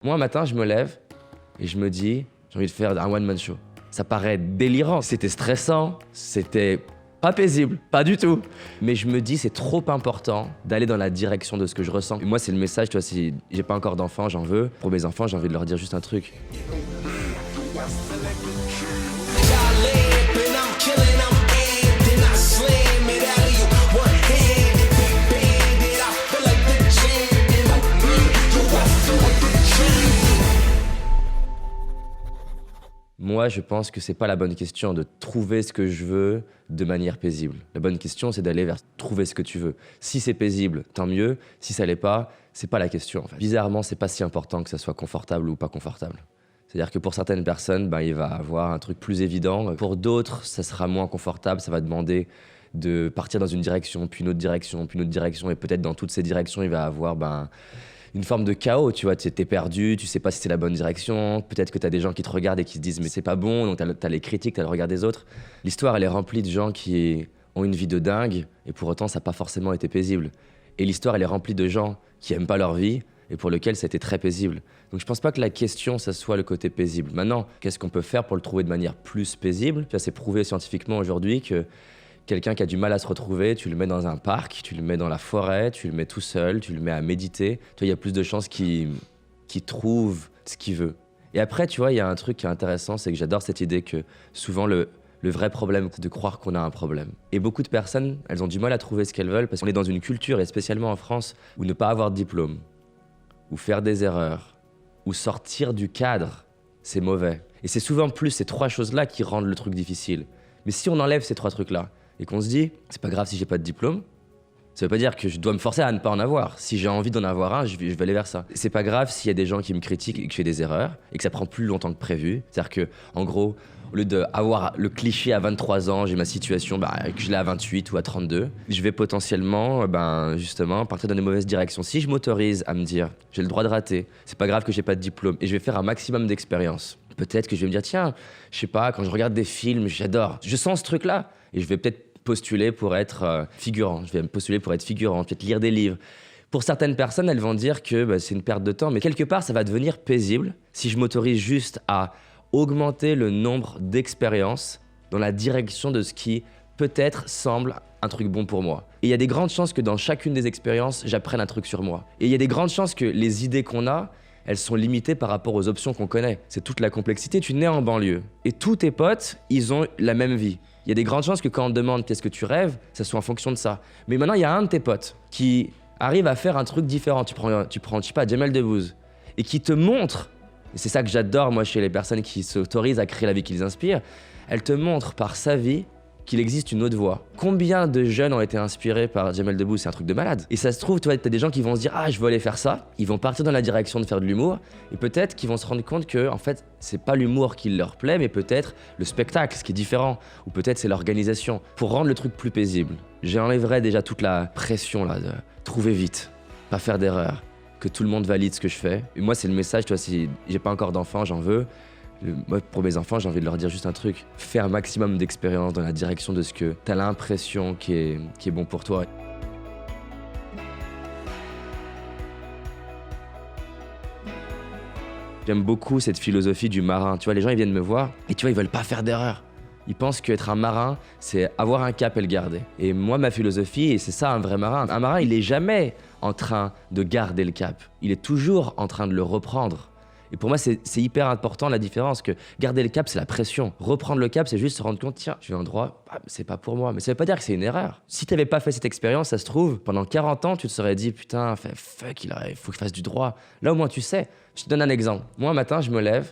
Moi, un matin, je me lève et je me dis, j'ai envie de faire un one-man show. Ça paraît délirant, c'était stressant, c'était pas paisible, pas du tout. Mais je me dis, c'est trop important d'aller dans la direction de ce que je ressens. Et moi, c'est le message, tu vois, si j'ai pas encore d'enfants, j'en veux. Pour mes enfants, j'ai envie de leur dire juste un truc. Moi, je pense que c'est pas la bonne question de trouver ce que je veux de manière paisible. La bonne question, c'est d'aller vers trouver ce que tu veux. Si c'est paisible, tant mieux. Si ça l'est pas, c'est pas la question, en fait. Bizarrement, c'est pas si important que ça soit confortable ou pas confortable. C'est-à-dire que pour certaines personnes, il va avoir un truc plus évident. Pour d'autres, ça sera moins confortable. Ça va demander de partir dans une direction, puis une autre direction, puis une autre direction. Et peut-être dans toutes ces directions, il va avoir une forme de chaos, tu vois, t'es perdu, tu sais pas si c'est la bonne direction, peut-être que t'as des gens qui te regardent et qui se disent mais c'est pas bon, donc t'as les critiques, t'as le regard des autres. L'histoire, elle est remplie de gens qui ont une vie de dingue et pour autant ça n'a pas forcément été paisible. Et l'histoire, elle est remplie de gens qui aiment pas leur vie et pour lesquels ça a été très paisible. Donc je pense pas que la question, ça soit le côté paisible. Maintenant, qu'est-ce qu'on peut faire pour le trouver de manière plus paisible? Tu vois, c'est prouvé scientifiquement aujourd'hui que quelqu'un qui a du mal à se retrouver, tu le mets dans un parc, tu le mets dans la forêt, tu le mets tout seul, tu le mets à méditer. Tu vois, il y a plus de chances qu'il trouve ce qu'il veut. Et après, tu vois, il y a un truc qui est intéressant, c'est que j'adore cette idée que souvent le vrai problème, c'est de croire qu'on a un problème. Et beaucoup de personnes, elles ont du mal à trouver ce qu'elles veulent parce qu'on est dans une culture, et spécialement en France, où ne pas avoir de diplôme, ou faire des erreurs, ou sortir du cadre, c'est mauvais. Et c'est souvent plus ces trois choses-là qui rendent le truc difficile. Mais si on enlève ces trois trucs-là, et qu'on se dit, c'est pas grave si j'ai pas de diplôme, ça veut pas dire que je dois me forcer à ne pas en avoir. Si j'ai envie d'en avoir un, je vais aller vers ça. C'est pas grave s'il y a des gens qui me critiquent et que je fais des erreurs, et que ça prend plus longtemps que prévu. C'est-à-dire que, en gros, au lieu d'avoir le cliché à 23 ans, j'ai ma situation, que je l'ai à 28 ou à 32, je vais potentiellement, justement, partir dans des mauvaises directions. Si je m'autorise à me dire, j'ai le droit de rater, c'est pas grave que j'ai pas de diplôme, et je vais faire un maximum d'expérience. Peut-être que je vais me dire, tiens, je sais pas, quand je regarde des films, j'adore, je sens ce truc-là, et je vais peut-être postuler pour être figurant, je vais me postuler pour être figurant, peut-être lire des livres. Pour certaines personnes, elles vont dire que c'est une perte de temps, mais quelque part, ça va devenir paisible si je m'autorise juste à augmenter le nombre d'expériences dans la direction de ce qui peut-être semble un truc bon pour moi. Et il y a des grandes chances que dans chacune des expériences, j'apprenne un truc sur moi. Et il y a des grandes chances que les idées qu'on a, elles sont limitées par rapport aux options qu'on connaît. C'est toute la complexité. Tu nais en banlieue et tous tes potes, ils ont la même vie. Il y a des grandes chances que quand on te demande qu'est-ce que tu rêves, ça soit en fonction de ça. Mais maintenant, il y a un de tes potes qui arrive à faire un truc différent. Tu prends, je sais pas, Jamel Debbouze, et qui te montre, et c'est ça que j'adore moi chez les personnes qui s'autorisent à créer la vie qui les inspire, elle te montre par sa vie qu'il existe une autre voie. Combien de jeunes ont été inspirés par Jamel Debbouze? C'est un truc de malade. Et ça se trouve, tu vois, t'as des gens qui vont se dire « Ah, je veux aller faire ça ». Ils vont partir dans la direction de faire de l'humour. Et peut-être qu'ils vont se rendre compte que, en fait, c'est pas l'humour qui leur plaît, mais peut-être le spectacle, ce qui est différent. Ou peut-être c'est l'organisation. Pour rendre le truc plus paisible, j'enlèverais déjà toute la pression là de trouver vite, pas faire d'erreur, que tout le monde valide ce que je fais. Et moi, c'est le message, tu vois, si j'ai pas encore d'enfants, j'en veux. Moi, pour mes enfants, j'ai envie de leur dire juste un truc. Fais un maximum d'expérience dans la direction de ce que t'as l'impression qui est bon pour toi. J'aime beaucoup cette philosophie du marin. Tu vois, les gens, ils viennent me voir et tu vois, ils veulent pas faire d'erreur. Ils pensent qu'être un marin, c'est avoir un cap et le garder. Et moi, ma philosophie, et c'est ça un vrai marin, un marin, il est jamais en train de garder le cap. Il est toujours en train de le reprendre. Et pour moi, c'est hyper important la différence, que garder le cap, c'est la pression. Reprendre le cap, c'est juste se rendre compte, tiens, je vais à un endroit, c'est pas pour moi. Mais ça veut pas dire que c'est une erreur. Si t'avais pas fait cette expérience, ça se trouve, pendant 40 ans, tu te serais dit, putain, fuck, il faut que je fasse du droit. Là, au moins, tu sais. Je te donne un exemple. Moi, un matin, je me lève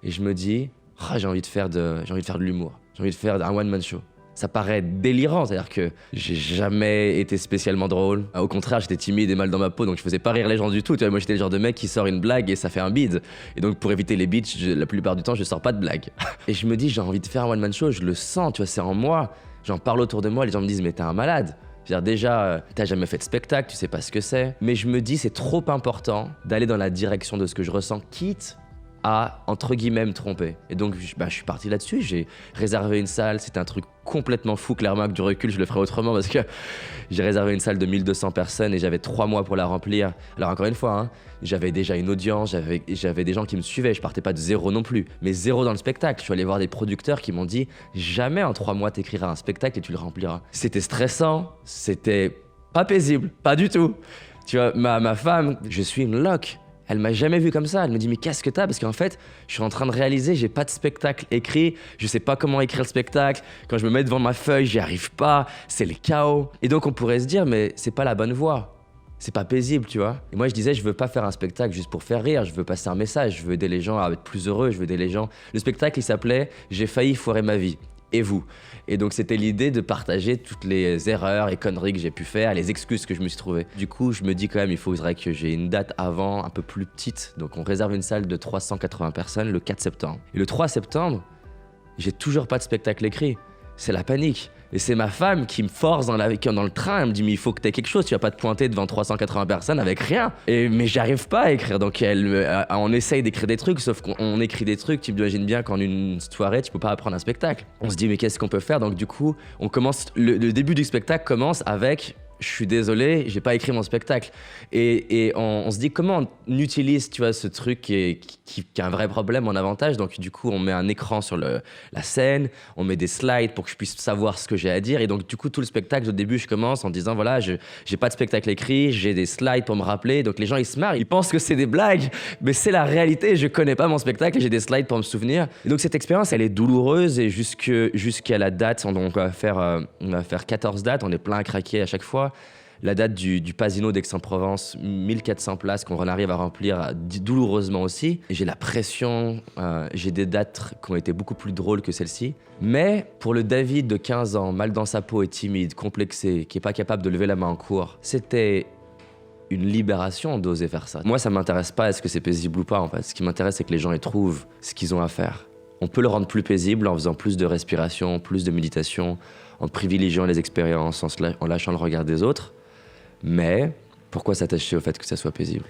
et je me dis, j'ai envie de faire de l'humour. J'ai envie de faire un one-man show. Ça paraît délirant, c'est-à-dire que j'ai jamais été spécialement drôle. Au contraire, j'étais timide et mal dans ma peau, donc je faisais pas rire les gens du tout. Tu vois, moi, j'étais le genre de mec qui sort une blague et ça fait un bide. Et donc, pour éviter les bides, la plupart du temps, je sors pas de blague. Et je me dis, j'ai envie de faire un one-man show, je le sens, tu vois, c'est en moi. J'en parle autour de moi, les gens me disent, mais t'es un malade. C'est-à-dire déjà, t'as jamais fait de spectacle, tu sais pas ce que c'est. Mais je me dis, c'est trop important d'aller dans la direction de ce que je ressens, quitte à, entre guillemets, me tromper. Et donc, je suis parti là-dessus, j'ai réservé une salle, c'était un truc complètement fou, clairement, avec du recul, je le ferais autrement parce que j'ai réservé une salle de 1200 personnes et j'avais 3 mois pour la remplir. Alors encore une fois, hein, j'avais déjà une audience, j'avais des gens qui me suivaient, je partais pas de zéro non plus, mais zéro dans le spectacle. Je suis allé voir des producteurs qui m'ont dit « Jamais en 3 mois t'écriras un spectacle et tu le rempliras ». C'était stressant, c'était pas paisible, pas du tout. Tu vois, ma femme, je suis une loque. Elle m'a jamais vu comme ça. Elle me dit « Mais qu'est-ce que t'as ?» Parce qu'en fait, je suis en train de réaliser, j'ai pas de spectacle écrit, je sais pas comment écrire le spectacle. Quand je me mets devant ma feuille, j'y arrive pas, c'est le chaos. Et donc on pourrait se dire « Mais c'est pas la bonne voie. C'est pas paisible, tu vois. » Et moi je disais « Je veux pas faire un spectacle juste pour faire rire, je veux passer un message, je veux aider les gens à être plus heureux, je veux aider les gens. » Le spectacle, il s'appelait « J'ai failli foirer ma vie. Et vous ?» Et donc c'était l'idée de partager toutes les erreurs et conneries que j'ai pu faire, les excuses que je me suis trouvé. Du coup, je me dis quand même, il faudrait que j'ai une date avant, un peu plus petite. Donc on réserve une salle de 380 personnes le 4 septembre. Et le 3 septembre, j'ai toujours pas de spectacle écrit. C'est la panique. Et c'est ma femme qui me force dans le train. Elle me dit « Mais il faut que t'aies quelque chose, tu vas pas te pointer devant 380 personnes avec rien. » Mais j'arrive pas à écrire. Donc on essaye d'écrire des trucs, sauf qu'on écrit des trucs. Tu imagines bien qu'en une soirée, tu peux pas apprendre un spectacle. On se dit « Mais qu'est-ce qu'on peut faire ?» Donc du coup, on commence. Le début du spectacle commence avec « Je suis désolé, j'ai pas écrit mon spectacle. » Et on se dit comment on utilise, tu vois, ce truc qui a un vrai problème en avantage. Donc du coup, on met un écran sur la scène, on met des slides pour que je puisse savoir ce que j'ai à dire. Et donc du coup, tout le spectacle, au début, je commence en disant voilà, j'ai pas de spectacle écrit, j'ai des slides pour me rappeler. Donc les gens, ils se marrent, ils pensent que c'est des blagues, mais c'est la réalité. Je connais pas mon spectacle et j'ai des slides pour me souvenir. Et donc cette expérience, elle est douloureuse et jusqu'à la date, on va faire 14 dates, on est plein à craquer à chaque fois. La date du Pasino d'Aix-en-Provence, 1400 places qu'on arrive à remplir douloureusement aussi. Et j'ai la pression, j'ai des dates qui ont été beaucoup plus drôles que celle-ci. Mais pour le David de 15 ans, mal dans sa peau et timide, complexé, qui n'est pas capable de lever la main en cours, c'était une libération d'oser faire ça. Moi, ça m'intéresse pas est-ce que c'est paisible ou pas en fait. Ce qui m'intéresse, c'est que les gens y trouvent ce qu'ils ont à faire. On peut le rendre plus paisible en faisant plus de respiration, plus de méditation, en privilégiant les expériences, en lâchant le regard des autres. Mais pourquoi s'attacher au fait que ça soit paisible ?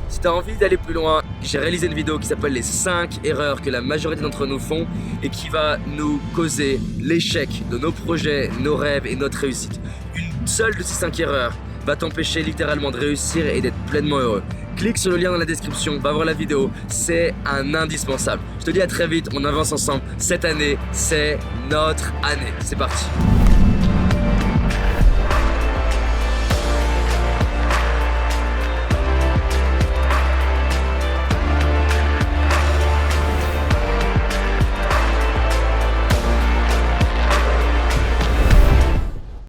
Si t'as envie d'aller plus loin, j'ai réalisé une vidéo qui s'appelle les 5 erreurs que la majorité d'entre nous font et qui va nous causer l'échec de nos projets, nos rêves et notre réussite. Une seule de ces 5 erreurs va t'empêcher littéralement de réussir et d'être pleinement heureux. Clique sur le lien dans la description, va voir la vidéo, c'est un indispensable. Je te dis à très vite, on avance ensemble. Cette année, c'est notre année. C'est parti.